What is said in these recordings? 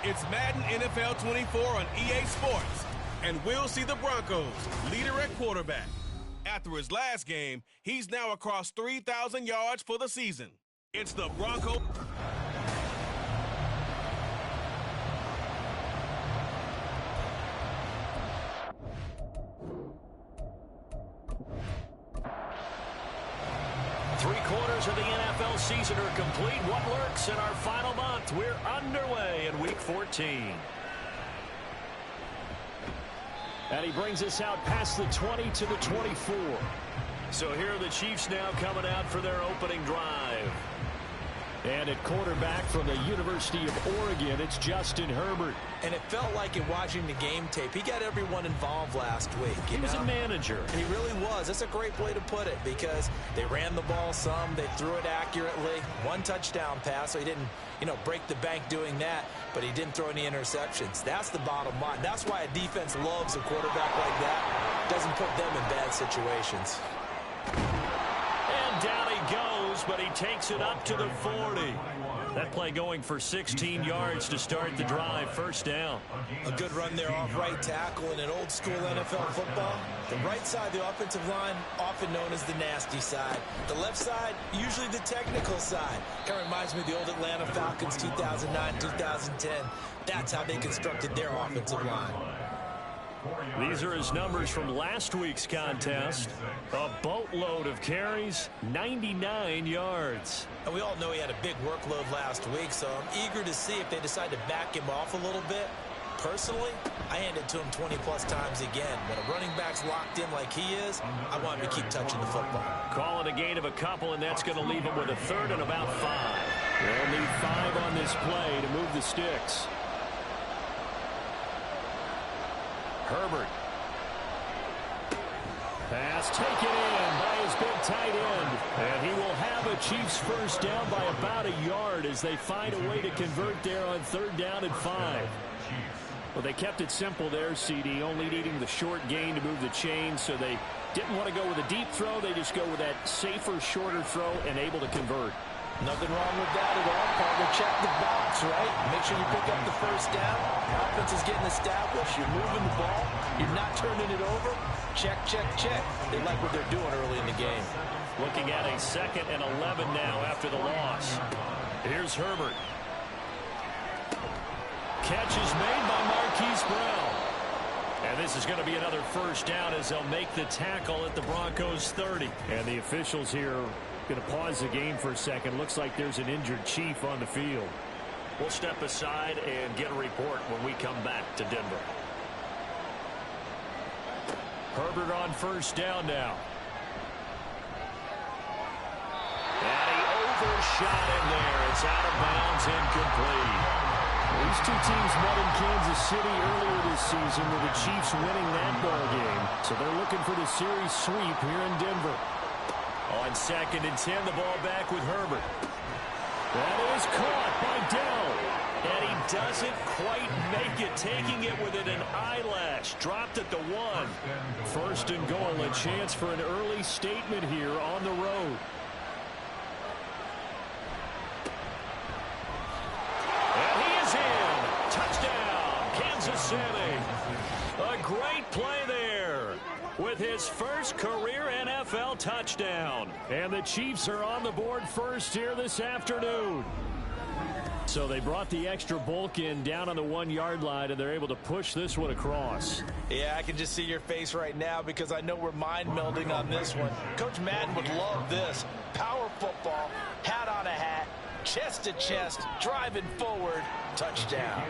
It's Madden NFL 24 on EA Sports, and we'll see the Broncos leader at quarterback. After his last game, he's now across 3,000 yards for the season. It's the Broncos. Three-quarters of the NFL season are complete. What lurks in our final month? We're underway in Week 14. And he brings us out past the 20 to the 24. So here are the Chiefs now coming out for their opening drive. And at quarterback from the University of Oregon, it's Justin Herbert. And it felt like in watching the game tape, he got everyone involved last week. He was a manager. He really was. That's a great way to put it because they ran the ball some, they threw it accurately. One touchdown pass, so he didn't, break the bank doing that, but he didn't throw any interceptions. That's the bottom line. That's why a defense loves a quarterback like that. Doesn't put them in bad situations. And down he goes, but he takes it up to the 40. That play going for 16 yards to start the drive. First down. A good run there off right tackle in an old-school NFL football. The right side of the offensive line, often known as the nasty side. The left side, usually the technical side. Kind of reminds me of the old Atlanta Falcons 2009, 2010. That's how they constructed their offensive line. These are his numbers from last week's contest. A boatload of carries, 99 yards. And we all know he had a big workload last week, so I'm eager to see if they decide to back him off a little bit. Personally, I hand it to him 20-plus times again. When a running back's locked in like he is, I want him to keep touching the football. Call it a gain of a couple, and that's going to leave him with a third and about 5. They'll need 5 on this play to move the sticks. Herbert. Pass taken in by his big tight end. And he will have a Chiefs first down by about a yard as they find a way to convert there on 3rd down and 5. Well, they kept it simple there, CD, only needing the short gain to move the chain, so they didn't want to go with a deep throw. They just go with that safer, shorter throw and able to convert. Nothing wrong with that at all, partner. Check the box, right? Make sure you pick up the first down. Offense is getting established. You're moving the ball. You're not turning it over. Check, check, check. They like what they're doing early in the game. Looking at a 2nd and 11 now after the loss. Here's Herbert. Catch is made by Marquise Brown. And this is going to be another first down as they'll make the tackle at the Broncos 30. And the officials here going to pause the game for a second. Looks like there's an injured Chief on the field. We'll step aside and get a report when we come back to Denver. Herbert on first down now. And he overshot him there. It's out of bounds, incomplete. These two teams met in Kansas City earlier this season with the Chiefs winning that ball game. So they're looking for the series sweep here in Denver. On 2nd and 10, the ball back with Herbert. That is caught by Dell. And he doesn't quite make it, taking it within an eyelash. Dropped at the 1. First and goal, a chance for an early statement here on the road. And he is in. Touchdown, Kansas City. A great play there with his first career NFL touchdown. And the Chiefs are on the board first here this afternoon. So they brought the extra bulk in down on the 1-yard line, and they're able to push this one across. Yeah, I can just see your face right now because I know we're mind melding on this one. Coach Madden would love this. Power football, hat on a hat, chest to chest, driving forward, touchdown.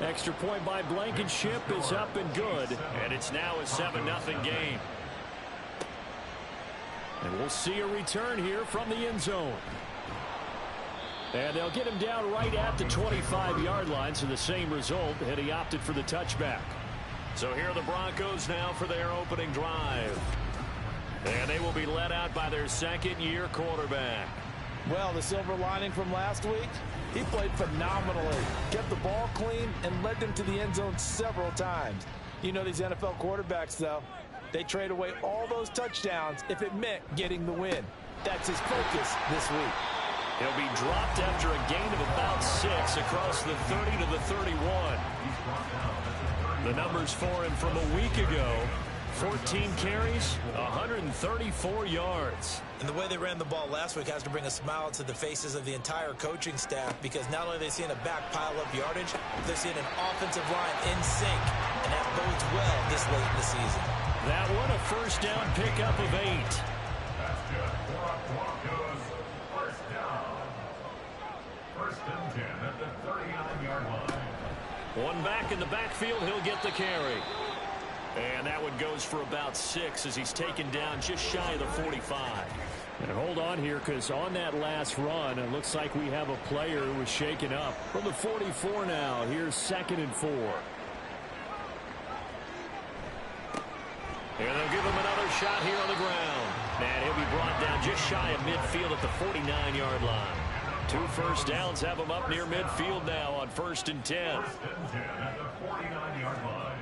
Extra point by Blankenship is up and good. And it's now a 7-0 game. And we'll see a return here from the end zone. And they'll get him down right at the 25-yard line, so the same result, and he opted for the touchback. So here are the Broncos now for their opening drive. And they will be led out by their second-year quarterback. Well, the silver lining from last week, he played phenomenally. Kept the ball clean and led them to the end zone several times. You know these NFL quarterbacks, though, they trade away all those touchdowns if it meant getting the win. That's his focus this week. He'll be dropped after a gain of about 6 across the 30 to the 31. The numbers for him from a week ago: 14 carries, 134 yards. And the way they ran the ball last week has to bring a smile to the faces of the entire coaching staff, because not only are they seeing a back pile up yardage, they're seeing an offensive line in sync, and that bodes well this late in the season. That one a first down pickup of 8. First and 10 at the 39-yard line. One back in the backfield, he'll get the carry. And that one goes for about 6 as he's taken down just shy of the 45. And hold on here, because on that last run, it looks like we have a player who was shaken up. From the 44 now, here's 2nd and 4. And they'll give him another shot here on the ground. And he'll be brought down just shy of midfield at the 49-yard line. 2 first downs have him up near midfield now on 1st and 10. First and 10 at the 49-yard line.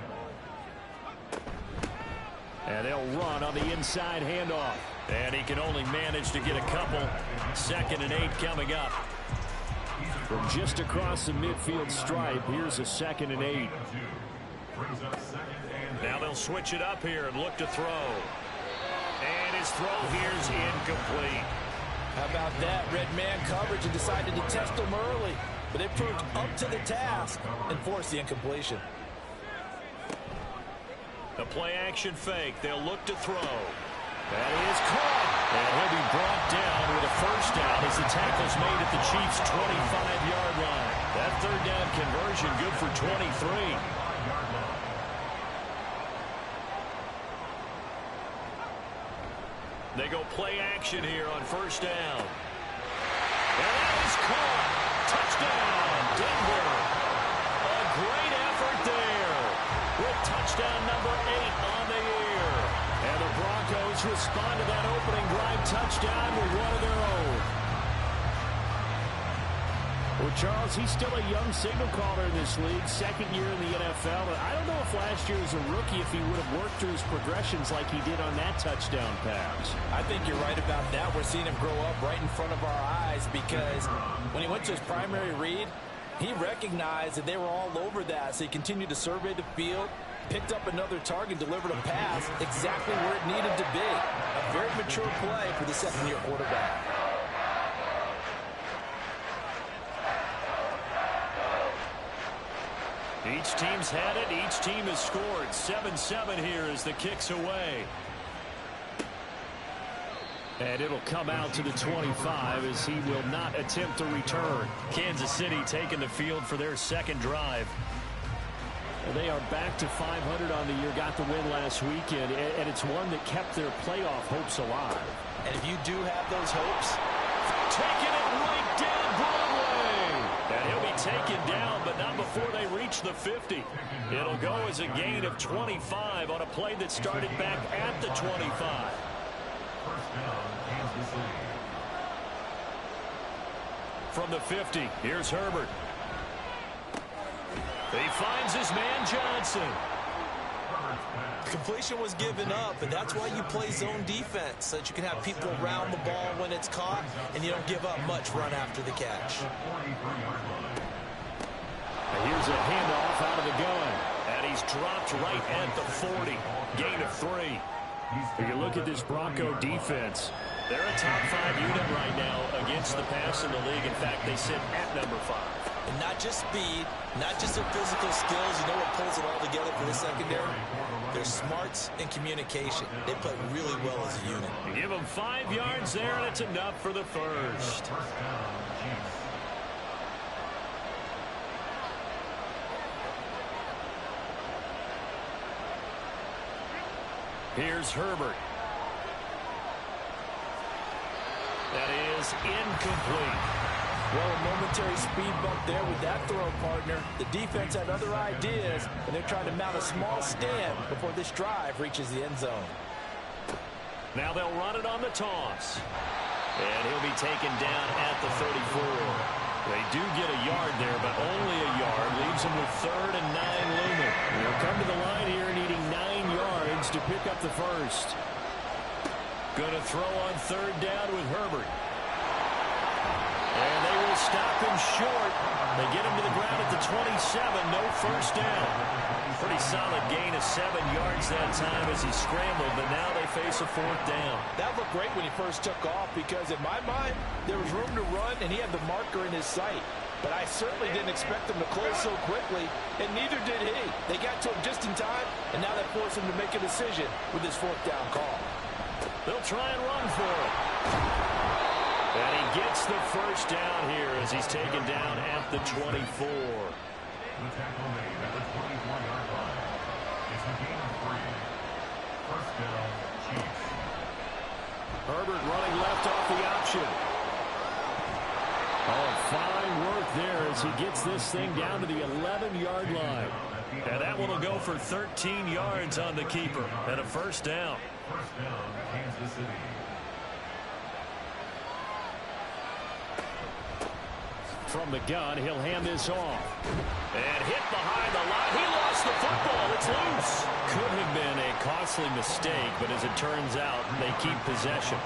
And they'll run on the inside handoff. And he can only manage to get a couple. 2nd and 8 coming up. From just across the midfield stripe, here's a 2nd and 8. Now they'll switch it up here and look to throw. And his throw here's incomplete. How about that? Red man coverage and decided to test him early. But they proved up to the task and forced the incompletion. The play-action fake. They'll look to throw. That is caught. And he'll be brought down with a first down as the tackle's made at the Chiefs' 25-yard line. That 3rd down conversion good for 23. They go play action here on 1st down. And that is caught. Touchdown, Denver. A great effort there with touchdown number 8 on the year. And the Broncos respond to that opening drive touchdown with one of their own. Well, Charles, he's still a young signal caller in this league, 2nd year in the NFL. But I don't know if last year as a rookie, if he would have worked through his progressions like he did on that touchdown pass. I think you're right about that. We're seeing him grow up right in front of our eyes, because when he went to his primary read, he recognized that they were all over that. So he continued to survey the field, picked up another target, delivered a pass exactly where it needed to be. A very mature play for the 2nd-year quarterback. Each team's had it. Each team has scored. 7-7 here as the kick's away. And it'll come out to the 25 as he will not attempt to return. Kansas City taking the field for their 2nd drive. They are back to 500 on the year. Got the win last weekend, and it's one that kept their playoff hopes alive. And if you do have those hopes, taking it right down Broadway. And he'll be taken down, but not before they reach the 50. It'll go as a gain of 25 on a play that started back at the 25. First down, Kansas City. From the 50, here's Herbert. He finds his man Johnson. completion was given up, and that's why you play zone defense, so that you can have people around the ball when it's caught, and you don't give up much run after the catch. Here's a handoff out of the gun, and he's dropped right at the 40. Gain of 3. If you look at this Bronco defense, they're a top 5 unit right now against the pass in the league. In fact, they sit at number 5. And not just speed, not just their physical skills. You know what pulls it all together for the secondary? Their smarts and communication. They play really well as a unit. You give them 5 yards there, and it's enough for the first. Here's Herbert. That is incomplete. Well, a momentary speed bump there with that throw, partner. The defense had other ideas, and they're trying to mount a small stand before this drive reaches the end zone. Now they'll run it on the toss. And he'll be taken down at the 34. They do get a yard there, but only a yard. Leaves them with 3rd and 9 looming. They'll come to the line here needing 9 yards to pick up the first. Going to throw on 3rd down with Herbert. And they will stop him short. They get him to the ground at the 27. No first down. Pretty solid gain of 7 yards that time as he scrambled, but now they face a 4th down. That looked great when he first took off because in my mind, there was room to run and he had the marker in his sight. But I certainly didn't expect them to close so quickly, and neither did he. They got to him just in time, and now they force him to make a decision with his 4th down call. They'll try and run for it. And he gets the first down here as he's taken down at the 24. The tackle made at the 24-yard line. It's a gain of 3. First down, Chiefs. Herbert running left off the option. Oh, fine work there as he gets this thing down to the 11-yard line. And that one will go for 13 yards on the keeper and a first down. First down, Kansas City. From the gun, he'll hand this off. And hit behind the line. He lost the football. It's loose. Could have been a costly mistake, but as it turns out, they keep possession.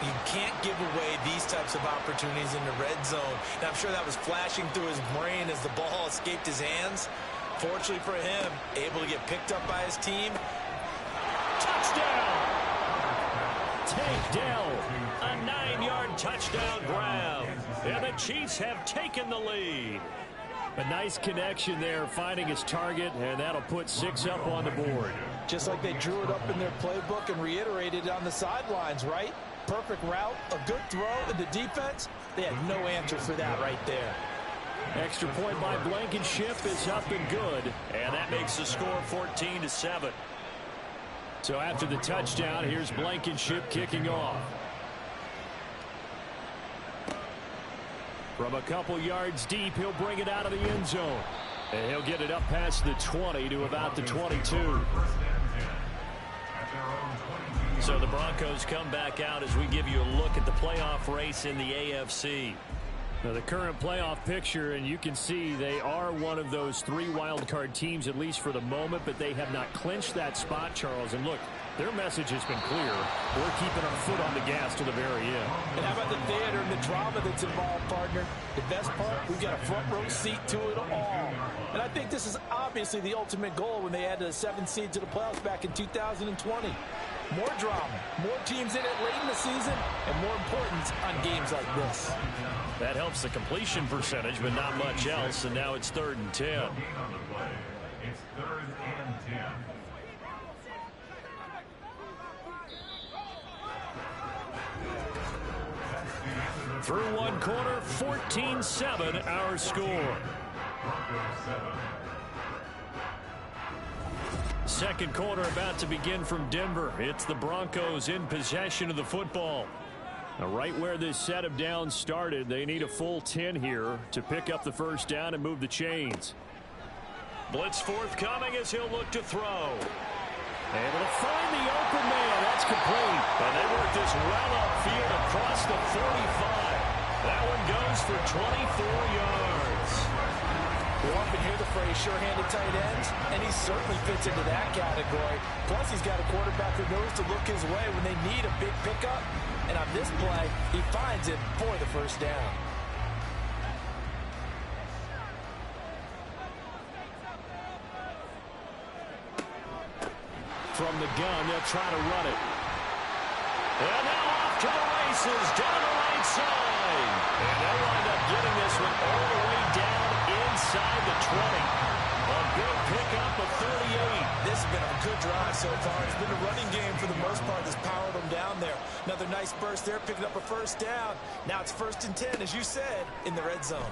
You can't give away these types of opportunities in the red zone. And I'm sure that was flashing through his brain as the ball escaped his hands. Fortunately for him, able to get picked up by his team. Touchdown! Tank Dell, a 9-yard touchdown grab. And the Chiefs have taken the lead. A nice connection there, finding his target, and that'll put 6 up on the board. Just like they drew it up in their playbook and reiterated it on the sidelines, right? Perfect route, a good throw, and the defense, they had no answer for that right there. Extra point by Blankenship is up and good, and that makes the score 14-7. So after the touchdown, here's Blankenship kicking off. From a couple yards deep, he'll bring it out of the end zone. And he'll get it up past the 20 to about the 22. So the Broncos come back out as we give you a look at the playoff race in the AFC. Now the current playoff picture, and you can see they are one of those 3 wildcard teams, at least for the moment, but they have not clinched that spot, Charles. And look, their message has been clear. We're keeping our foot on the gas to the very end. And how about the theater and the drama that's involved, partner? The best part, we've got a front row seat to it all. And I think this is obviously the ultimate goal when they added a 7th seed to the playoffs back in 2020. More drama, more teams in it late in the season, and more importance on games like this. That helps the completion percentage, but not much else, and now it's 3rd and 10. It's 3rd and 10. Through one quarter, 14-7 our score. Broncos 7. Second quarter about to begin from Denver. It's the Broncos in possession of the football. Now, right where this set of downs started, they need a full 10 here to pick up the first down and move the chains. Blitz forthcoming as he'll look to throw. Able to find the open man. That's complete. And they work this well upfield across the 45. That one goes for 24 yards. We often hear the phrase sure-handed tight ends, and he certainly fits into that category. Plus, he's got a quarterback who knows to look his way when they need a big pickup. And on this play, he finds it for the first down. From the gun, they'll try to run it. And now off to the races, down the right side. And they'll wind up getting this one all the way down inside the 20. A big pickup of 38. This has been a good drive so far. It's been a running game for the most part that's powered them down there. Another nice burst there, picking up a first down. Now it's 1st and 10, as you said, in the red zone.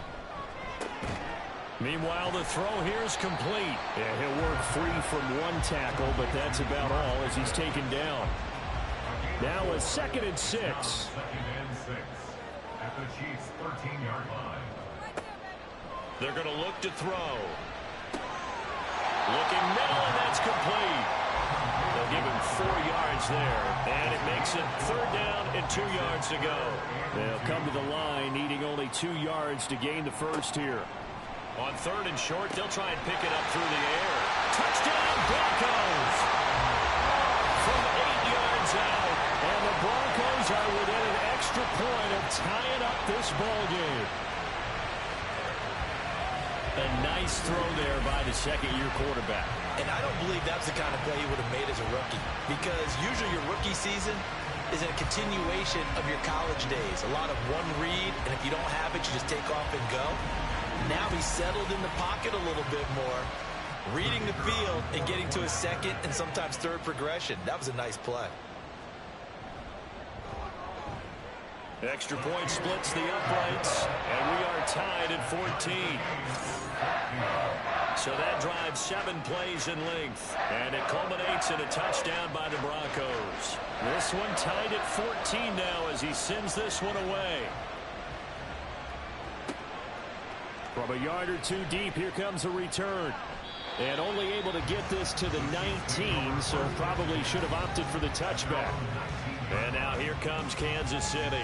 Meanwhile, the throw here is complete. And he'll work free from one tackle, but that's about all as he's taken down. Now a 2nd and 6. 2nd and 6 at the Chiefs' 13-yard line. They're going to look to throw. Looking middle, and that's complete. They'll give him 4 yards there, and it makes it 3rd down and 2 yards to go. They'll come to the line, needing only 2 yards to gain the first here. On 3rd and short, they'll try and pick it up through the air. Touchdown, Broncos! From 8 yards out, and the Broncos are within an extra point of tying up this this ball game. A nice throw there by the second-year quarterback. And I don't believe that's the kind of play he would have made as a rookie, because usually your rookie season is a continuation of your college days. A lot of one read, and if you don't have it, you just take off and go. Now he's settled in the pocket a little bit more, reading the field and getting to his second and sometimes third progression. That was a nice play. Extra point splits the uprights, and we are tied at 14. So that drives 7 plays in length, and it culminates in a touchdown by the Broncos. This one tied at 14 now as he sends this one away. From a yard or two deep, here comes a return. And only able to get this to the 19, so probably should have opted for the touchback. And now here comes Kansas City.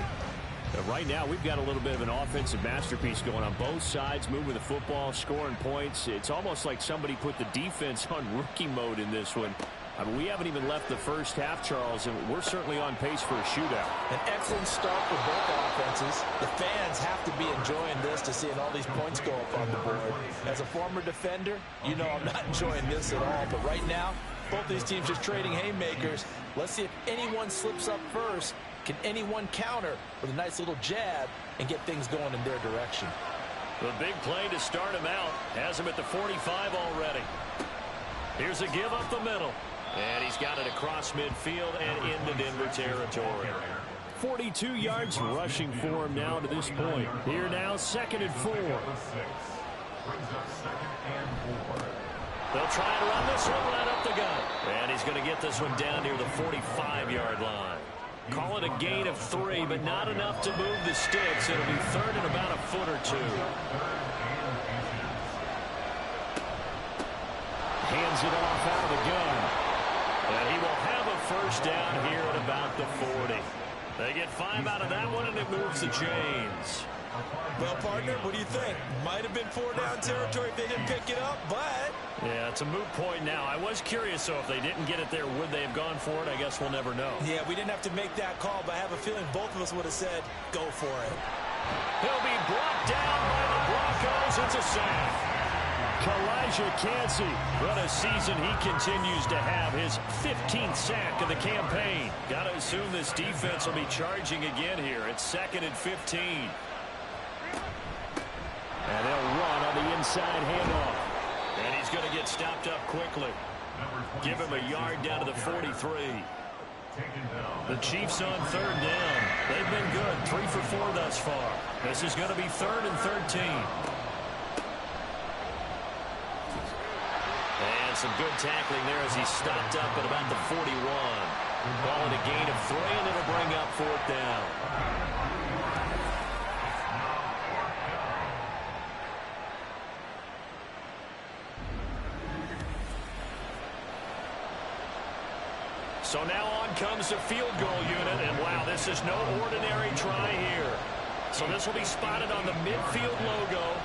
Right now, we've got a little bit of an offensive masterpiece going on both sides, moving the football, scoring points. It's almost like somebody put the defense on rookie mode in this one. I mean, we haven't even left the first half, Charles, and we're certainly on pace for a shootout. An excellent start for both offenses. The fans have to be enjoying this to seeing all these points go up on the board. As a former defender, you know I'm not enjoying this at all. But right now, both these teams just trading haymakers. Let's see if anyone slips up first. Can anyone counter with a nice little jab and get things going in their direction? The big play to start him out has him at the 45 already. Here's a give up the middle. And he's got it across midfield and into Denver territory. 42 yards rushing for him now to this point. Here now, 2nd and 4. They'll try and run this one right up the gut. And he's going to get this one down near the 45-yard line. Call it a gain of 3, but not enough to move the sticks. It'll be 3rd and about a foot or 2. Hands it off out of the gun. And he will have a first down here at about the 40. They get 5 out of that one, and it moves the chains. Well, partner, what do you think? Might have been 4-down territory if they didn't pick it up, but... Yeah, it's a moot point now. I was curious, so if they didn't get it there, would they have gone for it? I guess we'll never know. Yeah, we didn't have to make that call, but I have a feeling both of us would have said, go for it. He'll be brought down by the Broncos. It's a sack. Kalijah Kancey, what a season he continues to have. His 15th sack of the campaign. Got to assume this defense will be charging again here. It's 2nd and 15. And they'll run on the inside handoff. And he's going to get stopped up quickly. Give him a yard down to the 43. The Chiefs on 3rd down. They've been good. 3 for 4 thus far. This is going to be 3rd and 13. And some good tackling there as he's stopped up at about the 41. Ball at a gain of 3, and it'll bring up 4th down. So now on comes the field goal unit, and wow, this is no ordinary try here. So this will be spotted on the midfield logo.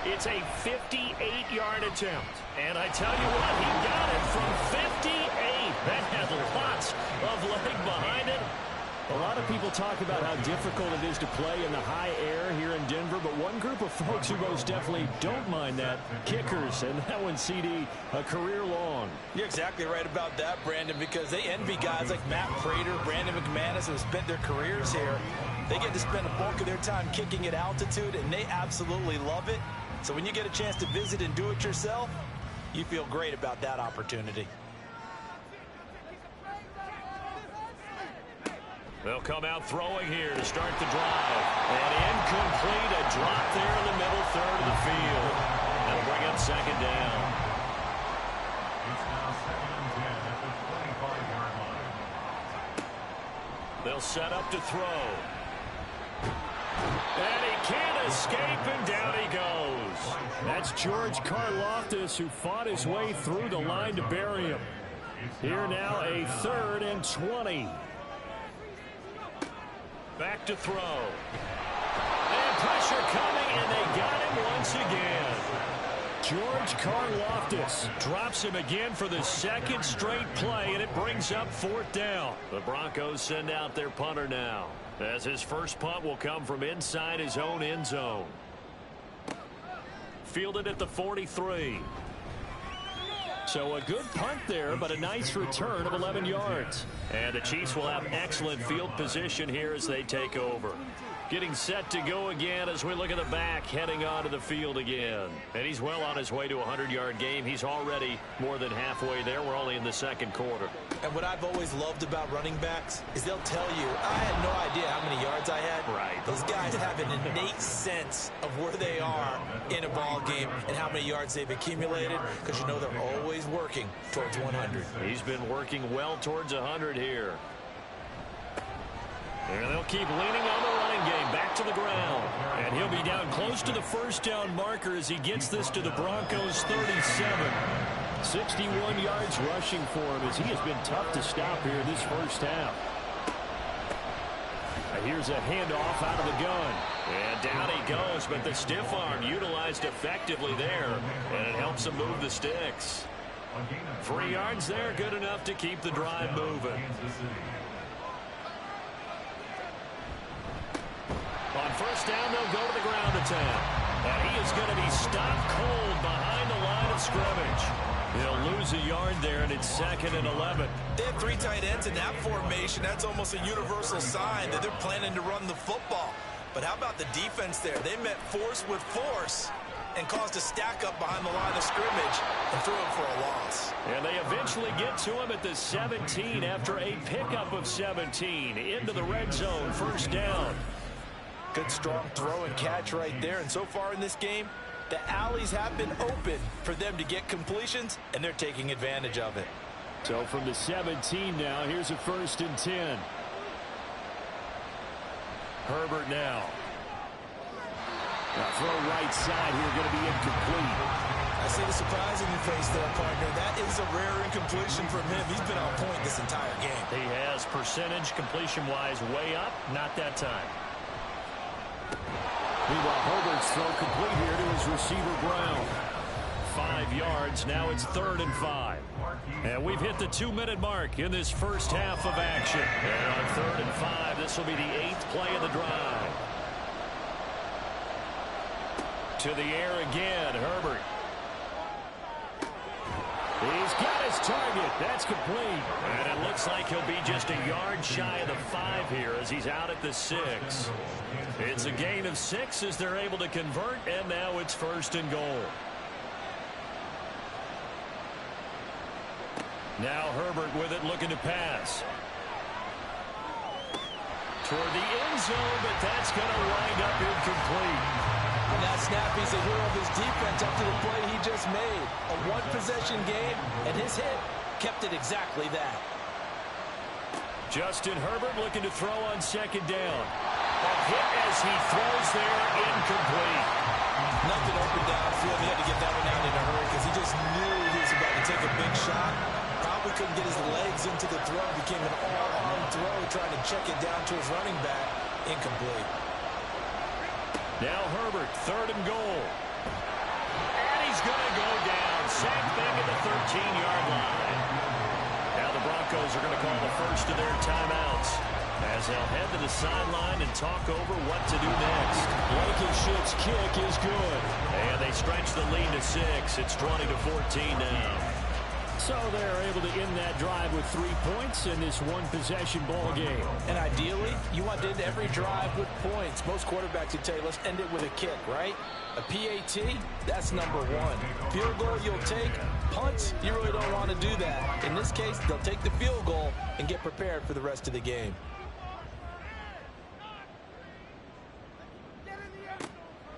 It's a 58-yard attempt. And I tell you what, he got it from 58. That had lots of leg behind it. A lot of people talk about how difficult it is to play in the high air here in Denver, but one group of folks who most definitely don't mind that, kickers, and that one, CD, a career long. You're exactly right about that, Brandon, because they envy guys like Matt Prater, Brandon McManus, who have spent their careers here. They get to spend a bulk of their time kicking at altitude, and they absolutely love it. So when you get a chance to visit and do it yourself, you feel great about that opportunity. They'll come out throwing here to start the drive. And incomplete, a drop there in the middle third of the field. That'll bring up 2nd down. It's now 2nd and 10 at the 25-yard line. They'll set up to throw. And he can't escape, and down he goes. That's George Karlaftis, who fought his way through the line to bury him. Here now, a 3rd and 20. Back to throw. And pressure coming, and they got him once again. George Karlaftis drops him again for the 2nd straight play, and it brings up 4th down. The Broncos send out their punter now. as his first punt will come from inside his own end zone. Fielded at the 43. So a good punt there, but a nice return of 11 yards. And the Chiefs will have excellent field position here as they take over. Getting set to go again as we look at the back, heading onto the field again. And he's well on his way to a 100-yard game. He's already more than halfway there. We're only in the second quarter. And what I've always loved about running backs is they'll tell you, I had no idea how many yards I had. Right. Those guys have an innate sense of where they are in a ball game and how many yards they've accumulated, because you know they're always working towards 100. He's been working well towards 100 here. And they'll keep leaning on the running game back to the ground. And he'll be down close to the first down marker as he gets this to the Broncos 37. 61 yards rushing for him as he has been tough to stop here this first half. Here's a handoff out of the gun. And down he goes, but the stiff arm utilized effectively there. And it helps him move the sticks. 3 yards there, good enough to keep the drive moving. On first down, they'll go to the ground attack. And he is going to be stopped cold behind the line of scrimmage. He'll lose a yard there, and it's 2nd and 11. They have 3 tight ends in that formation. That's almost a universal sign that they're planning to run the football. But how about the defense there? They met force with force and caused a stack up behind the line of scrimmage and threw him for a loss. And they eventually get to him at the 17 after a pickup of 17 into the red zone, first down. Good strong throw and catch right there. And so far in this game, the alleys have been open for them to get completions, and they're taking advantage of it. So from the 17 now, here's a 1st and 10. Herbert now. Now throw right side here, going to be incomplete. I see the surprise in your face there, partner. That is a rare incompletion from him. He's been on point this entire game. He has percentage completion-wise way up, not that time. Meanwhile, Herbert's throw complete here to his receiver, Brown. 5 yards. Now it's 3rd and 5. And we've hit the 2-minute mark in this first half of action. And on 3rd and 5, this will be the 8th play of the drive. To the air again, Herbert. He's got his target. That's complete. And it looks like he'll be just a yard shy of the 5 here as he's out at the 6. It's a gain of 6 as they're able to convert, and now it's 1st and goal. Now Herbert with it, looking to pass. Toward the end zone, but that's going to wind up incomplete. On that snap, he's a hero of his defense up to the play he just made. A one-possession game, and his hit kept it exactly that. Justin Herbert looking to throw on 2nd down. A hit as he throws there, incomplete. Nothing open downfield. He had to get that one out in a hurry because he just knew he was about to take a big shot. Probably couldn't get his legs into the throw. Became an all-arm throw, trying to check it down to his running back. Incomplete. Now Herbert, 3rd and goal. And he's going to go down. Sacked back at the 13-yard line. Now the Broncos are going to call the first of their timeouts as they'll head to the sideline and talk over what to do next. Blankenship's kick is good. And they stretch the lead to 6. It's 20-14 now. So they're able to end that drive with 3 points in this one-possession ball game. And ideally, you want to end every drive with points. Most quarterbacks would tell you, let's end it with a kick, right? A PAT, that's number 1. Field goal you'll take. Punts, you really don't want to do that. In this case, they'll take the field goal and get prepared for the rest of the game.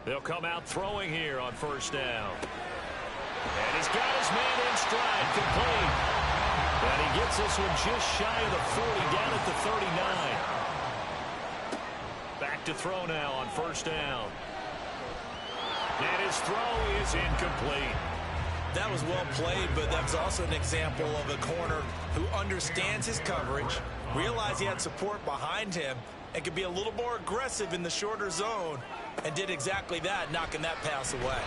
They'll come out throwing here on first down. And he's got his man in stride, complete. And he gets this one just shy of the 40, down at the 39. Back to throw now on first down. And his throw is incomplete. That was well played, but that was also an example of a corner who understands his coverage, realized he had support behind him, and could be a little more aggressive in the shorter zone, and did exactly that, knocking that pass away.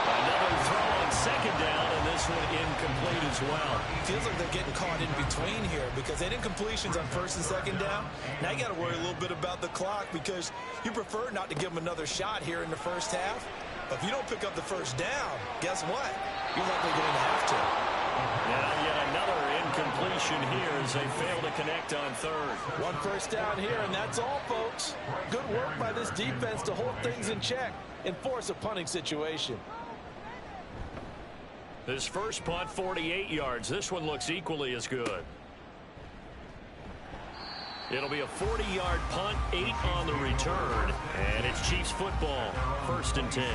Another throw on second down, and this one incomplete as well. Feels like they're getting caught in between here because they didn't completions on first and second down. Now you got to worry a little bit about the clock because you prefer not to give them another shot here in the first half. But if you don't pick up the first down, guess what? You're likely going to have to. Now yet another incompletion here as they fail to connect on third. One first down here, and that's all, folks. Good work by this defense to hold things in check and force a punting situation. His first punt, 48 yards. This one looks equally as good. It'll be a 40-yard punt, 8 on the return, and it's Chiefs football, 1st and 10.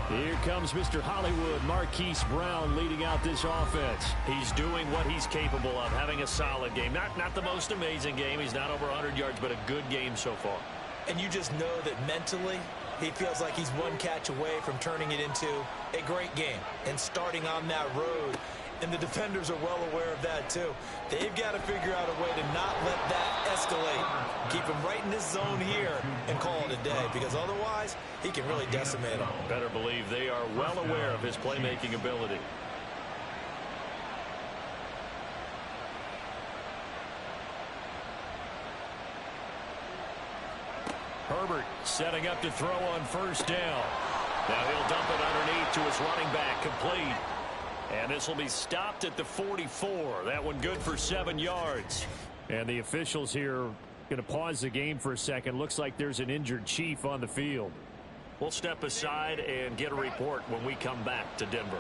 Here comes Mr. Hollywood, Marquise Brown, leading out this offense. He's doing what he's capable of, having a solid game. Not the most amazing game. He's not over 100 yards, but a good game so far. And you just know that mentally, he feels like he's one catch away from turning it into a great game and starting on that road. And the defenders are well aware of that, too. They've got to figure out a way to not let that escalate. Keep him right in this zone here and call it a day, because otherwise, he can really decimate them. Better believe they are well aware of his playmaking ability. Herbert setting up to throw on first down. Now he'll dump it underneath to his running back, complete. And this will be stopped at the 44. That one good for 7 yards. And the officials here going to pause the game for a second. Looks like there's an injured Chief on the field. We'll step aside and get a report when we come back to Denver.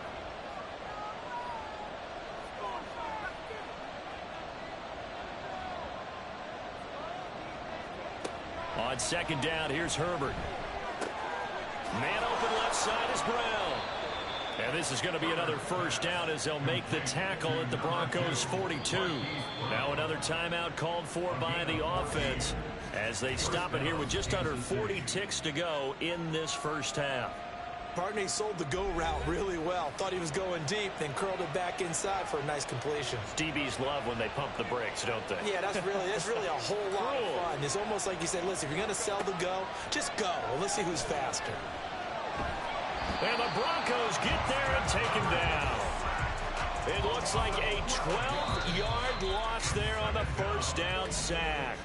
On second down, here's Herbert. Man open left side is Brown. And this is going to be another first down as they'll make the tackle at the Broncos 42. Now another timeout called for by the offense as they stop it here with just under 40 ticks to go in this first half. Partney sold the go route really well. Thought he was going deep, then curled it back inside for a nice completion. DBs love when they pump the brakes, don't they? Yeah, that's really a whole lot of fun. It's almost like you said, listen, if you're going to sell the go, just go. Well, let's see who's faster. And the Broncos get there and take him down. It looks like a 12-yard loss there on the first down sack.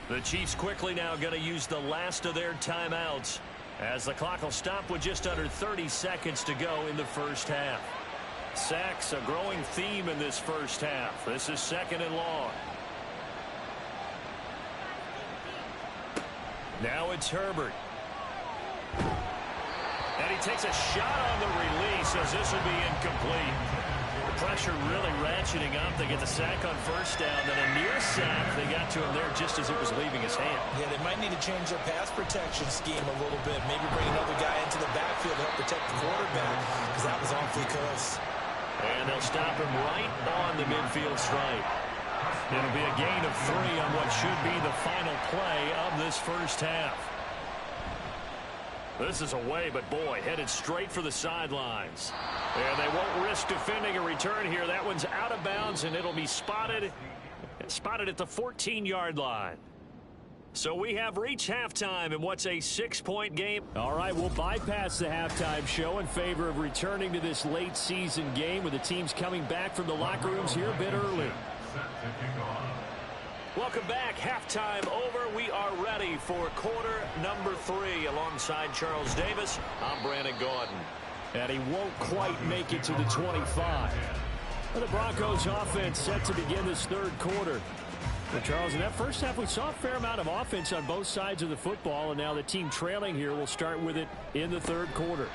The Chiefs quickly now going to use the last of their timeouts as the clock will stop with just under 30 seconds to go in the first half. Sacks a growing theme in this first half. This is 2nd and long. Now it's Herbert. And he takes a shot on the release as this will be incomplete. The pressure really ratcheting up. They get the sack on first down. Then a near sack. They got to him there just as it was leaving his hand. Yeah, they might need to change their pass protection scheme a little bit. Maybe bring another guy into the backfield to help protect the quarterback because that was awfully close. And they'll stop him right on the midfield stripe. It'll be a gain of 3 on what should be the final play of this first half. This is away, but boy, headed straight for the sidelines. And they won't risk defending a return here. That one's out of bounds, and it'll be spotted at the 14-yard line. So we have reached halftime in what's a 6-point game. All right, we'll bypass the halftime show in favor of returning to this late season game with the teams coming back from the locker rooms here a bit early. Welcome back. Halftime over. We are ready for quarter number 3 alongside Charles Davis. I'm Brandon Gordon. And he won't quite make it to the 25. The Broncos offense set to begin this third quarter. Well, Charles, in that first half, we saw a fair amount of offense on both sides of the football, and now the team trailing here will start with it in the third quarter.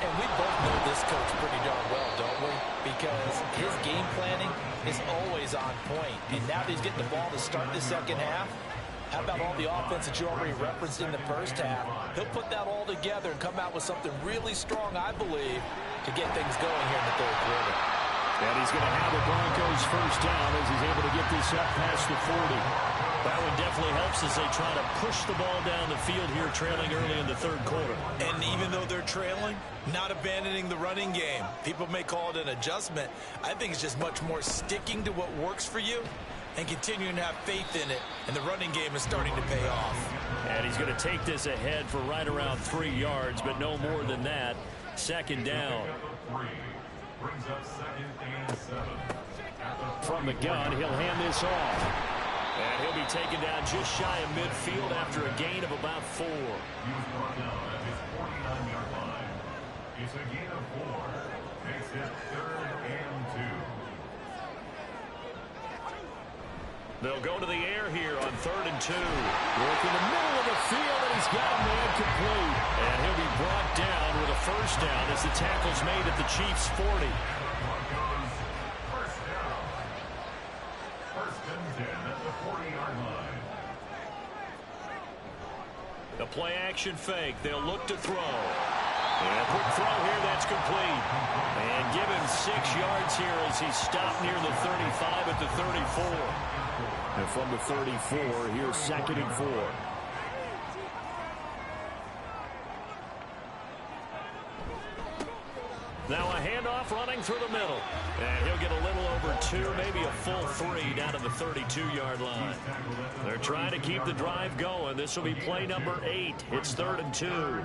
And we both know this coach pretty darn well, don't we? Because his game planning is always on point. And now that he's getting the ball to start the second half, how about all the offense that you already referenced in the first half? He'll put that all together and come out with something really strong, I believe, to get things going here in the third quarter. And he's going to have the Broncos first down as he's able to get this up past the 40. That one definitely helps as they try to push the ball down the field here, trailing early in the third quarter. And even though they're trailing, not abandoning the running game. People may call it an adjustment. I think it's just much more sticking to what works for you and continuing to have faith in it. And the running game is starting to pay off. And he's going to take this ahead for right around 3 yards, but no more than that. Second down. Brings up 2nd and 7. From the gun, he'll hand this off. And he'll be taken down just shy of midfield after a gain of about 4. He was brought down at his 49-yard line. It's a gain of 4. Makes it 3rd and 2. They'll go to the air here on 3rd and 2. Work in the middle of the field, and he's got a man complete. And he'll be brought down with a first down as the tackle's made at the Chiefs' 40. Broncos first down. 1st and 10 at the 40-yard line. The play action fake. They'll look to throw. And a quick throw here, that's complete. And give him 6 yards here as he's stopped near the 35 at the 34. And from the 34, here's 2nd and 4. Now a handoff running through the middle. And he'll get a little over 2, maybe a full 3 down to the 32-yard line. They're trying to keep the drive going. This will be play number 8. It's 3rd and 2.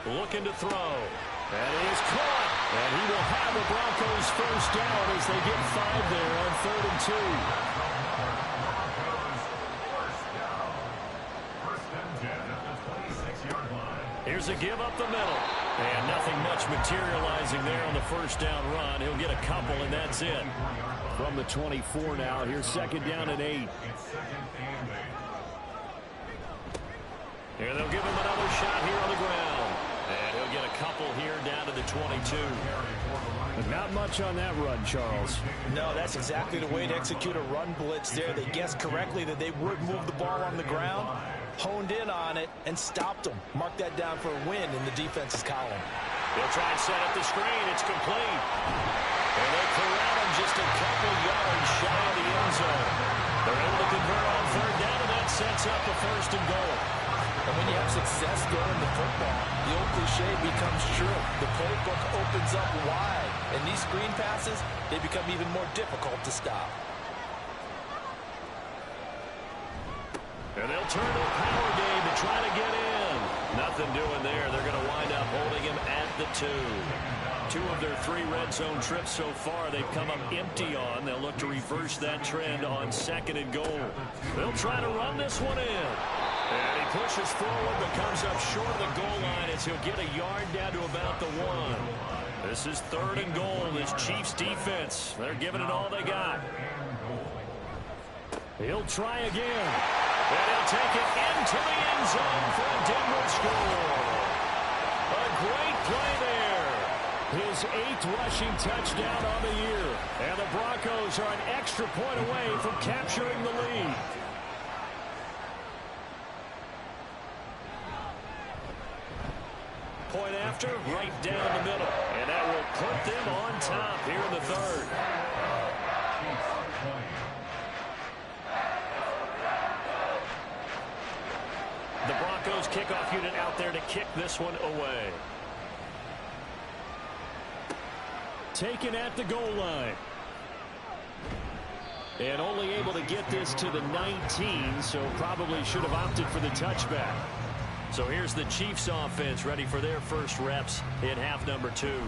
Looking to throw. That is caught. And he will have the Broncos first down as they get 5 there on 3rd and 2. Here's a give up the middle. And nothing much materializing there on the first down run. He'll get a couple, and that's it. From the 24 now, here's 2nd down and 8. And they'll give him another shot here on the ground. And he'll get a couple here down to the 22. Not much on that run, Charles. No, that's exactly the way to execute a run blitz there. They guessed correctly that they would move the ball on the ground, honed in on it, and stopped them. Mark that down for a win in the defense's column. They'll try and set up the screen. It's complete. And they corral him just a couple yards shy of the end zone. They're able to convert on 3rd down, and that sets up the 1st and goal. And when you have success throwing the football, the old cliche becomes true. The playbook opens up wide. And these screen passes, they become even more difficult to stop. And they'll turn to a power game to try to get in. Nothing doing there. They're going to wind up holding him at the 2. 2 of their 3 red zone trips so far they've come up empty on. They'll look to reverse that trend on 2nd and goal. They'll try to run this one in. And he pushes forward but comes up short of the goal line as he'll get a yard down to about the 1. This is 3rd and goal. This Chiefs defense, they're giving it all they got. He'll try again. And he'll take it into the end zone for a Denver score. A great play there. His 8th rushing touchdown on the year. And the Broncos are an extra point away from capturing the lead. Point after, right down the middle. And that will put them on top here in the 3rd. The Broncos kickoff unit out there to kick this one away. Taken at the goal line. And only able to get this to the 19, so probably should have opted for the touchback. So here's the Chiefs offense ready for their first reps in half number 2.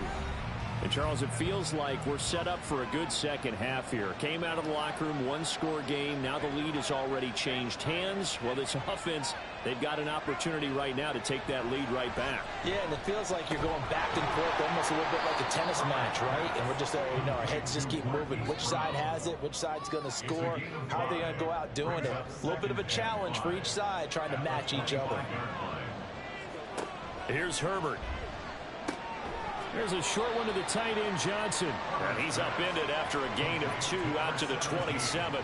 And Charles, it feels like we're set up for a good second half here. Came out of the locker room, 1-score game. Now the lead has already changed hands. Well, this offense, they've got an opportunity right now to take that lead right back. Yeah, and it feels like you're going back and forth almost a little bit like a tennis match, right? And we're just, our heads just keep moving. Which side has it? Which side's going to score? How are they going to go out doing it? A little bit of a challenge for each side trying to match each other. Here's Herbert. There's a short one to the tight end, Johnson. And he's upended after a gain of 2 out to the 27.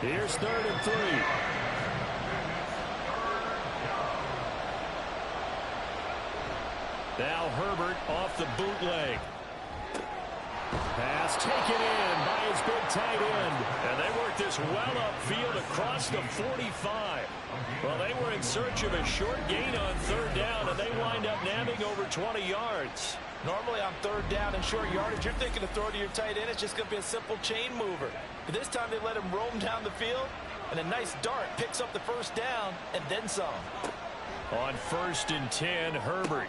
Here's 3rd and 3. Now Herbert off the bootleg. Pass taken in by his big tight end. And they work this well upfield across the 45. Well, they were in search of a short gain on 3rd down, and they wind up nabbing over 20 yards. Normally on 3rd down and short yardage, you're thinking to throw to your tight end. It's just going to be a simple chain mover. But this time they let him roam down the field, And a nice dart picks up the first down and then some. On 1st and 10, Herbert.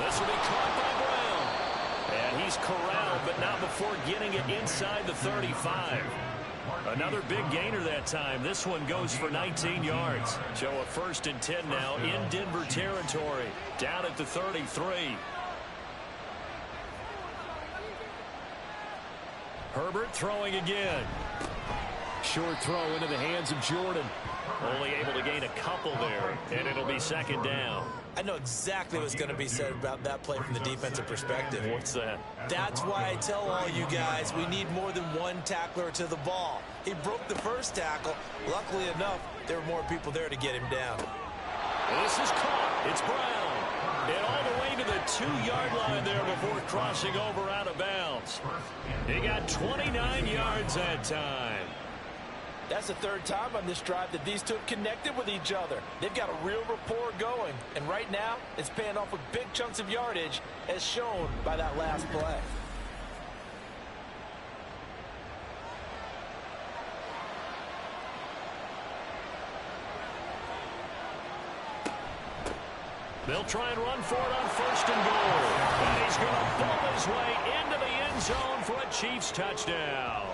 This will be caught by Brown. And he's corralled, but not before getting it inside the 35. Another big gainer that time. This one goes for 19 yards. So a 1st and 10 now in Denver territory. Down at the 33. Herbert throwing again. Short throw into the hands of Jordan. Only able to gain a couple there, and it'll be 2nd down. I know exactly what's going to be said about that play from the defensive perspective. What's that? That's why I tell all you guys we need more than one tackler to the ball. He broke the first tackle. Luckily enough, there were more people there to get him down. This is caught. It's Brown. And all the way to the 2-yard line there before crossing over out of bounds. He got 29 yards that time. That's the 3rd time on this drive that these two have connected with each other. They've got a real rapport going. And right now, it's paying off with big chunks of yardage, as shown by that last play. They'll try and run for it on 1st and goal. And he's going to ball his way into the end zone for a Chiefs touchdown.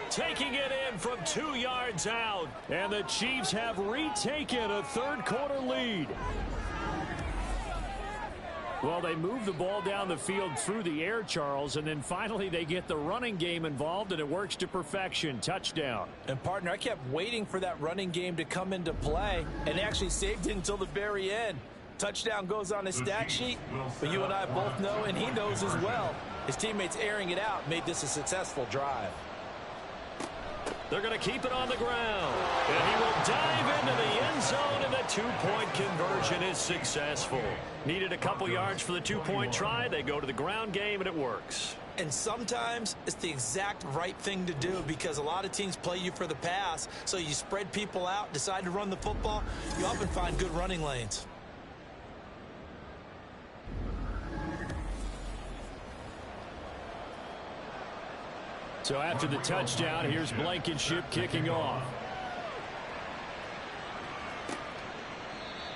Taking it in from 2 yards out. And the Chiefs have retaken a 3rd quarter lead. Well, they move the ball down the field through the air, Charles, and then finally they get the running game involved, and it works to perfection. Touchdown. And, partner, I kept waiting for that running game to come into play, and actually saved it until the very end. Touchdown goes on his stat sheet, but you and I both know, and he knows as well, his teammates airing it out made this a successful drive. They're going to keep it on the ground. And he will dive into the end zone, and the 2-point conversion is successful. Needed a couple yards for the 2-point try. They go to the ground game, and it works. And sometimes it's the exact right thing to do, because a lot of teams play you for the pass. So you spread people out, decide to run the football. You often find good running lanes. So after the touchdown, here's Blankenship kicking off.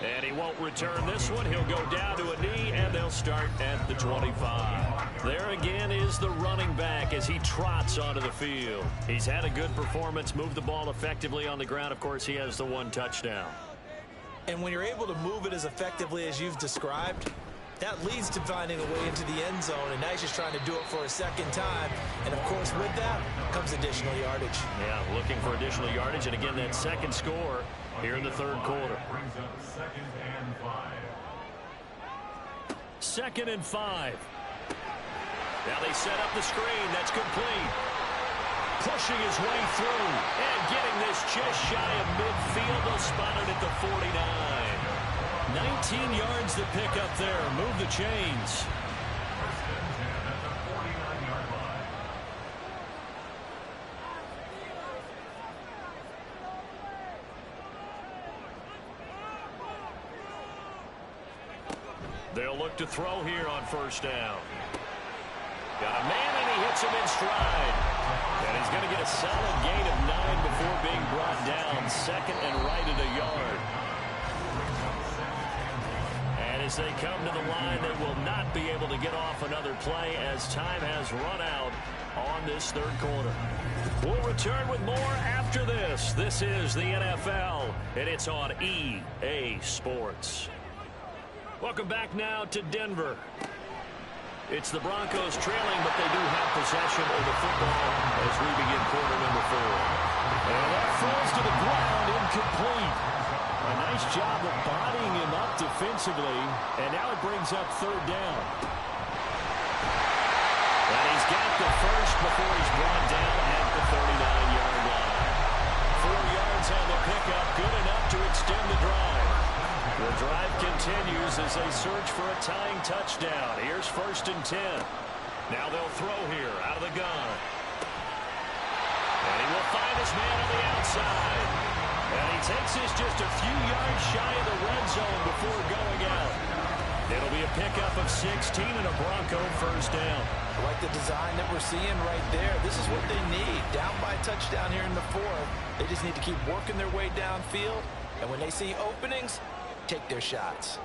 And he won't return this one. He'll go down to a knee, and they'll start at the 25. There again is the running back as he trots onto the field. He's had a good performance, moved the ball effectively on the ground. Of course, he has the 1 touchdown. And when you're able to move it as effectively as you've described, that leads to finding a way into the end zone, and now he's just trying to do it for a 2nd time. And, of course, with that comes additional yardage. Yeah, looking for additional yardage, and again, that 2nd score here in the 3rd quarter. Brings up 2nd and 5. 2nd and 5. Now they set up the screen. That's complete. Pushing his way through and getting this just shy of midfield. They'll spot it at the 49. 19 yards to pick up there. Move the chains. They'll look to throw here on 1st down. Got a man, and he hits him in stride. And he's going to get a solid gain of 9 before being brought down. 2nd and right at a yard. And as they come to the line, they will not be able to get off another play as time has run out on this 3rd quarter. We'll return with more after this. This is the NFL, and it's on EA Sports. Welcome back now to Denver. It's the Broncos trailing, but they do have possession of the football as we begin quarter number 4. And that falls to the ground, incomplete. A nice job of bodying him up defensively, and now it brings up 3rd down. And he's got the first before he's brought down at the 39-yard line. 4 yards on the pickup, good enough to extend the drive. The drive continues as they search for a tying touchdown. Here's 1st and 10. Now they'll throw here out of the gun. And he will find his man on the outside. And he takes this just a few yards shy of the red zone before going out. It'll be a pickup of 16 and a Bronco first down. I like the design that we're seeing right there. This is what they need. Down by a touchdown here in the fourth. They just need to keep working their way downfield. And when they see openings, take their shots.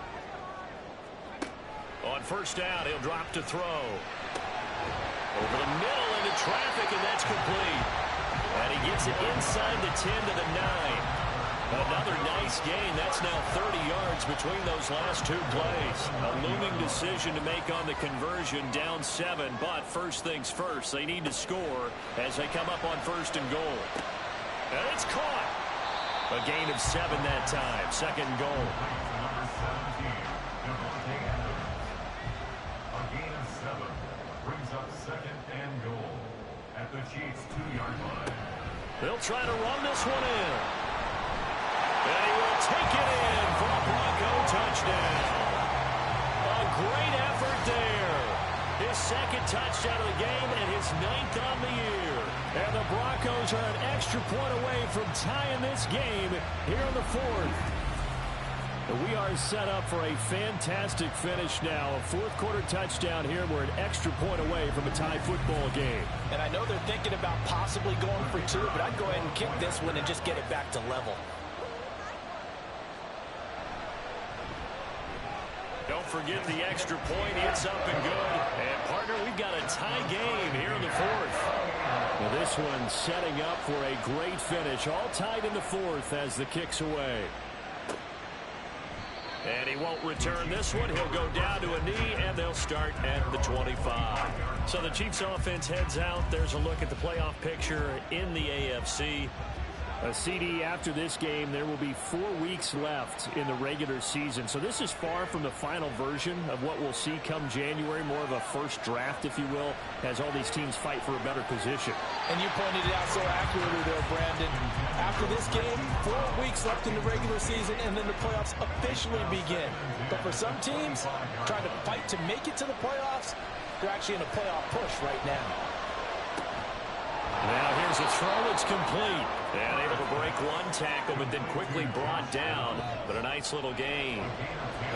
On first down, he'll drop to throw. Over the middle into traffic, and that's complete. And he gets it inside the 10 to the 9. Another nice gain. That's now 30 yards between those last two plays. A looming decision to make on the conversion, down 7. But first things first, they need to score as they come up on first and goal. And it's caught. A gain of 7 that time. Second and goal. Number 17, a gain of 7 brings up second and goal at the Chiefs' 2-yard line. They'll try to run this one in. And he will take it in for a Bronco touchdown. A great effort there. His second touchdown of the game and his 9th on the year. And the Broncos are an extra point away from tying this game here in the fourth. And we are set up for a fantastic finish now. A fourth-quarter touchdown here. We're an extra point away from a tie football game. And I know they're thinking about possibly going for 2, but I'd go ahead and kick this one and just get it back to level. Don't forget the extra point. It's up and good. And, partner, we've got a tie game here in the fourth. Well, this one setting up for a great finish. All tied in the fourth as the kick's away. And he won't return this one. He'll go down to a knee, and they'll start at the 25. So the Chiefs offense heads out. There's a look at the playoff picture in the AFC. A CD after this game, there will be 4 weeks left in the regular season. So this is far from the final version of what we'll see come January, more of a first draft, if you will, as all these teams fight for a better position. And you pointed it out so accurately there, Brandon. After this game, 4 weeks left in the regular season, and then the playoffs officially begin. But for some teams, trying to fight to make it to the playoffs, they're actually in a playoff push right now. Now here's a throw. It's complete. And able to break one tackle, but then quickly brought down. But a nice little gain.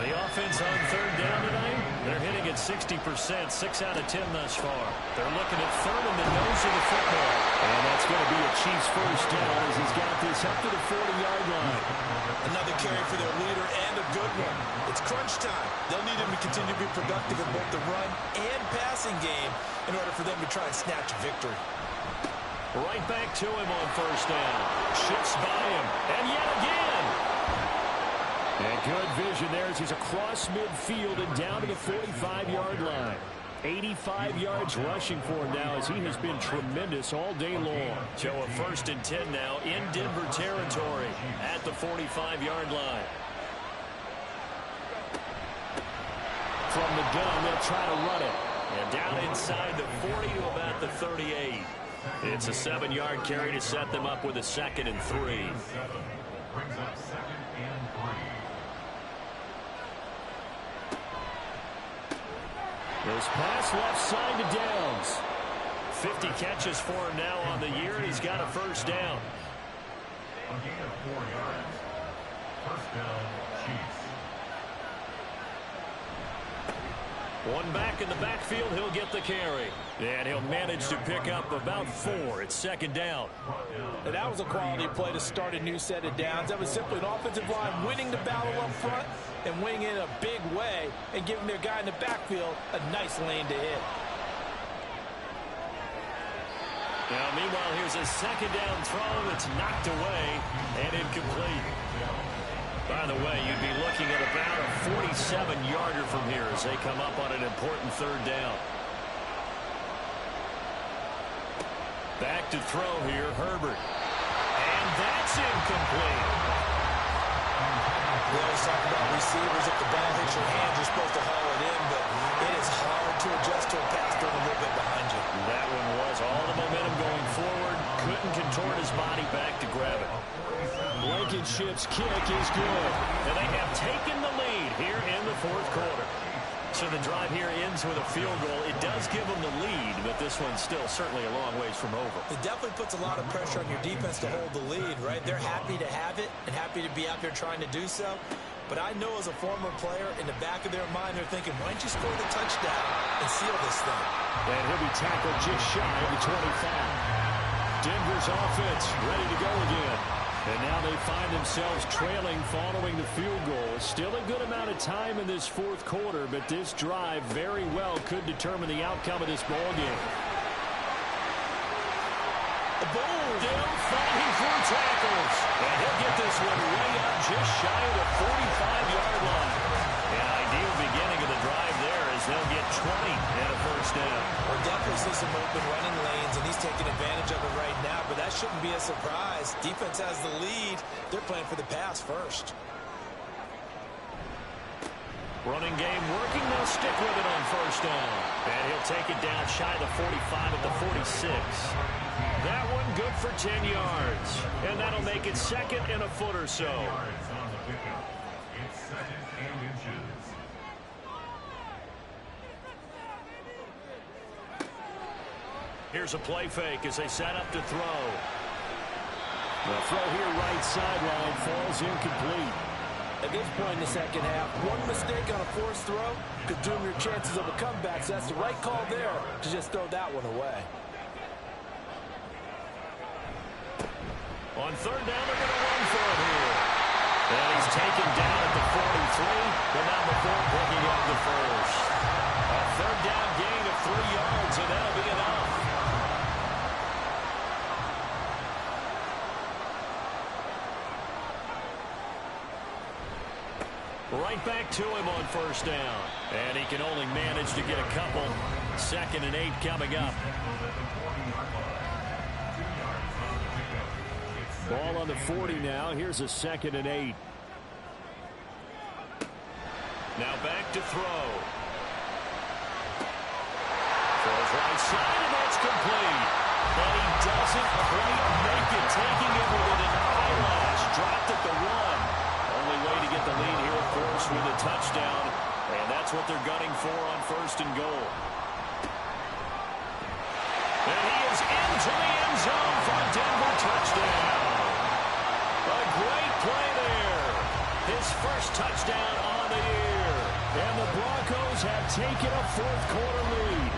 The offense on third down tonight, they're hitting at 60%, 6 out of 10 thus far. They're looking at third in the nose of the football. And that's going to be a Chiefs first down as he's got this up to the 40-yard line. Another carry for their leader and a good one. It's crunch time. They'll need him to continue to be productive in both the run and passing game in order for them to try and snatch a victory. Right back to him on first down. Shifts by him. And yet again. And good vision there as he's across midfield and down to the 45-yard line. 85 yards rushing for him now as he has been tremendous all day long. So a 1st and 10 now in Denver territory at the 45-yard line. From the gun, they'll try to run it. And down inside the 40 to about the 38. It's a 7-yard carry to set them up with a 2nd and 3. Brings up 2nd and 3. This pass left side to Downs. 50 catches for him now on the year, and he's got a first down. A gain of 4 yards. First down, Chiefs. One back in the backfield, he'll get the carry. And he'll manage to pick up about 4. It's 2nd down. And that was a quality play to start a new set of downs. That was simply an offensive line winning the battle up front and winning it in a big way and giving their guy in the backfield a nice lane to hit. Now, meanwhile, here's a 2nd down throw that's knocked away and incomplete. By the way, you'd be looking at about a 47-yarder from here as they come up on an important 3rd down. Back to throw here, Herbert. And that's incomplete. We always talk about receivers. If the ball hits your hand, you're supposed to haul it in, but it is hard to adjust to a pass thrown a little bit behind you. That one was all the momentum going forward. Couldn't contort his body back to grab it. Blankenship's kick is good. And they have taken the lead here in the 4th quarter. So the drive here ends with a field goal. It does give them the lead, but this one's still certainly a long ways from over. It definitely puts a lot of pressure on your defense to hold the lead, right? They're happy to have it and happy to be out there trying to do so. But I know as a former player, in the back of their mind, they're thinking, why don't you score the touchdown and seal this thing? And he'll be tackled just shy of the 25. Denver's offense ready to go again. And now they find themselves trailing following the field goal. Still a good amount of time in this fourth quarter, but this drive very well could determine the outcome of this ball game. Boom! Down fighting for tackles. And he'll get this one way up just shy of the 45-yard line. An ideal beginning of the drive there as they'll get 20 and a first down. We're definitely see some open running lanes, and he's taking advantage of it right now, but that shouldn't be a surprise. Defense has the lead. They're playing for the pass first. Running game working. They'll stick with it on first down. And he'll take it down shy of the 45 at the 46. That one good for 10 yards. And that'll make it second and a foot or so. It's second and inches. Here's a play fake as they set up to throw. The throw here right sideline falls incomplete. At this point in the second half, one mistake on a forced throw could doom your chances of a comeback. So that's the right call there to just throw that one away. On third down, they're going to run for it here. And he's taken down at the 43, but now before picking up the first. A third down gain of 3 yards, and that'll be enough. Right back to him on first down. And he can only manage to get a couple. 2nd and 8 coming up. Ball on the 40 now. Here's a 2nd and 8. Now back to throw. Throws right side, and that's complete. And he doesn't quite make it. Taking it within an eyelash. Dropped at the 1. Only way to get the lead here, of course, with a touchdown. And that's what they're gunning for on first and goal. And he is into the end zone for a Denver touchdown. A great play there. His first touchdown on the year. And the Broncos have taken a fourth quarter lead.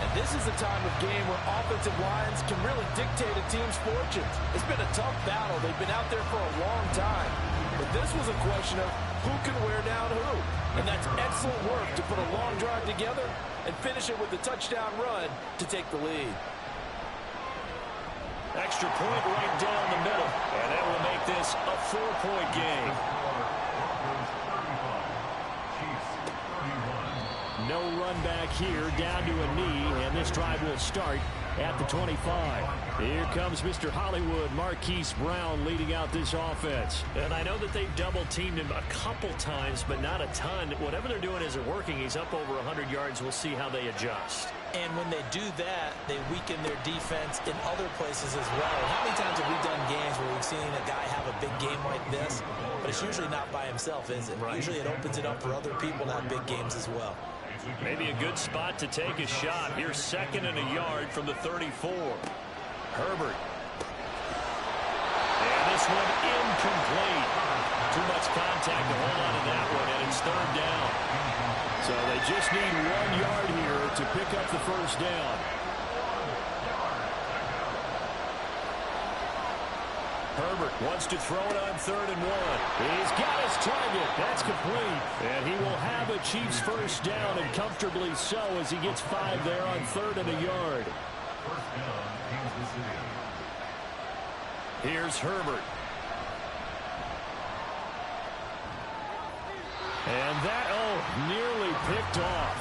And this is a time of game where offensive lines can really dictate a team's fortunes. It's been a tough battle. They've been out there for a long time. But this was a question of who can wear down who. And that's excellent work to put a long drive together and finish it with a touchdown run to take the lead. Extra point right down the middle. And that will make this a 4-point game. No run back here, down to a knee, and this drive will start at the 25. Here comes Mr. Hollywood, Marquise Brown, leading out this offense. And I know that they've double-teamed him a couple times, but not a ton. Whatever they're doing isn't working. He's up over 100 yards. We'll see how they adjust. And when they do that, they weaken their defense in other places as well. How many times have we done games where we've seen a guy have a big game like this? But it's usually not by himself, is it? Right. Usually it opens it up for other people to have big games as well. Maybe a good spot to take a shot. Here's 2nd and a yard from the 34. Herbert. And this one incomplete. Too much contact to hold on to that one, and it's third down. So they just need 1 yard here to pick up the first down. Herbert wants to throw it on 3rd and 1. He's got his target. That's complete. And he will have a Chiefs first down, and comfortably so, as he gets 5 there on 3rd and a yard. First down, Kansas City. Here's Herbert. And that, nearly picked off.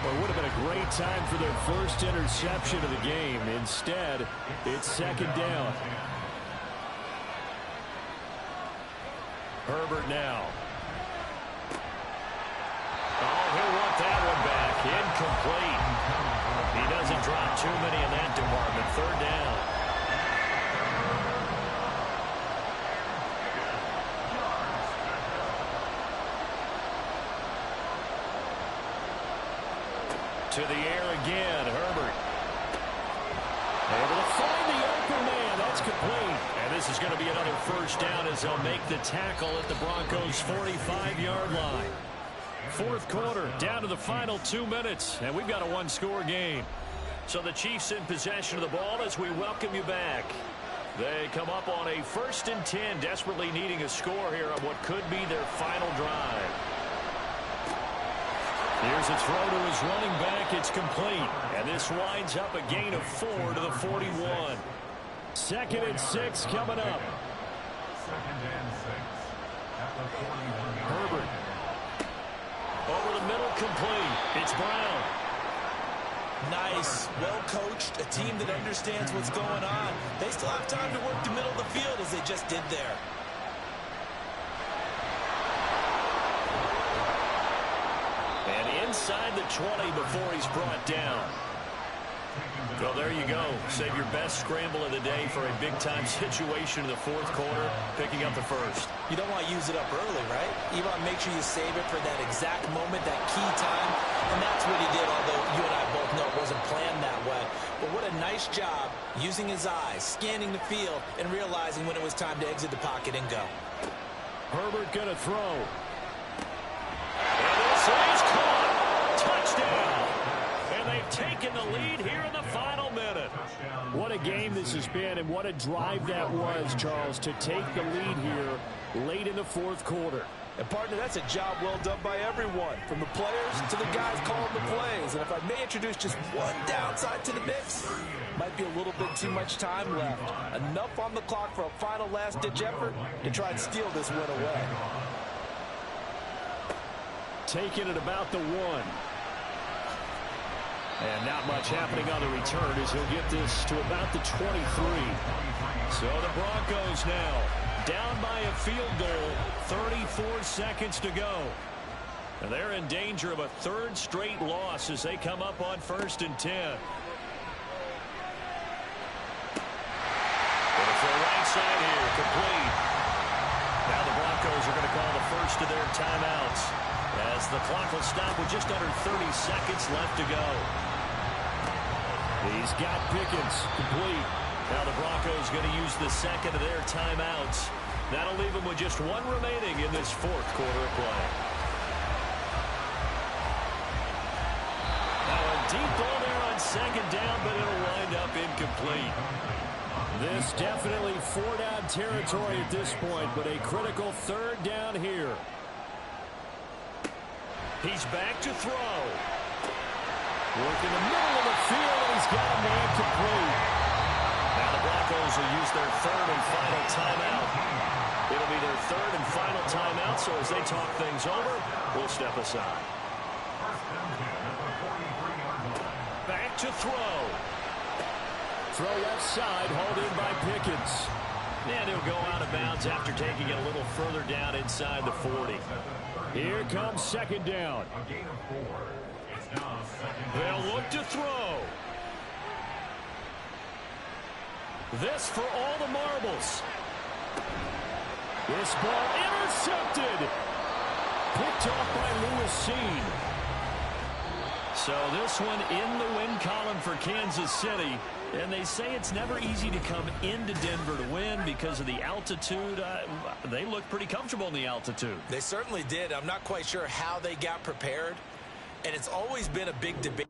Well, it would have been a great time for their first interception of the game. Instead, it's 2nd down. Herbert now. He'll want that one back. Incomplete. He doesn't drop too many in that department. 3rd down. To the air again, Herbert. Able to find the open man. That's It's complete. And this is going to be another first down as they'll make the tackle at the Broncos' 45-yard line. Fourth quarter, down to the final 2 minutes, and we've got a one-score game. So the Chiefs in possession of the ball as we welcome you back. They come up on a 1st and 10, desperately needing a score here on what could be their final drive. Here's a throw to his running back. It's complete. And this winds up a gain of 4 to the 41. 2nd and 6 coming up. 2nd and 6 at the 41. Herbert. Over the middle, complete. It's Brown. Nice, well coached, a team that understands what's going on. They still have time to work the middle of the field as they just did there. And inside the 20 before he's brought down. Well, there you go. Save your best scramble of the day for a big-time situation in the fourth quarter, picking up the first. You don't want to use it up early, right? You want to make sure you save it for that exact moment, that key time. And that's what he did, although you and I both know it wasn't planned that way. But what a nice job using his eyes, scanning the field, and realizing when it was time to exit the pocket and go. Herbert going to throw. And this is caught. Touchdown. And they've taken the lead here in the final minute. What a game this has been, and what a drive that was, Charles, to take the lead here late in the fourth quarter. And, partner, that's a job well done by everyone, from the players to the guys calling the plays. And if I may introduce just one downside to the mix, might be a little bit too much time left. Enough on the clock for a final last-ditch effort to try and steal this win away. Taking it about the 1. And not much happening on the return as he'll get this to about the 23. So the Broncos now down by a field goal, 34 seconds to go. And they're in danger of a 3rd straight loss as they come up on 1st and 10. For the right side here, complete. Now the Broncos are going to call the first of their timeouts as the clock will stop with just under 30 seconds left to go. He's got Pickens, complete. Now the Broncos going to use the second of their timeouts. That'll leave them with just 1 remaining in this fourth quarter of play. Now a deep ball there on 2nd down, but it'll wind up incomplete. This definitely 4-down territory at this point, but a critical 3rd down here. He's back to throw. Working the middle of the field, and he's got a man complete. Now the Broncos will use their 3rd and final timeout. It'll be their 3rd and final timeout, so as they talk things over, we'll step aside. Back to throw. Throw left side, hauled in by Pickens. And he'll go out of bounds after taking it a little further down inside the 40. Here comes 2nd down. They'll look to throw. This for all the marbles. This ball intercepted. Picked off by Lewis Seen. So this one in the win column for Kansas City. And they say it's never easy to come into Denver to win because of the altitude. They look pretty comfortable in the altitude. They certainly did. I'm not quite sure how they got prepared. And it's always been a big debate.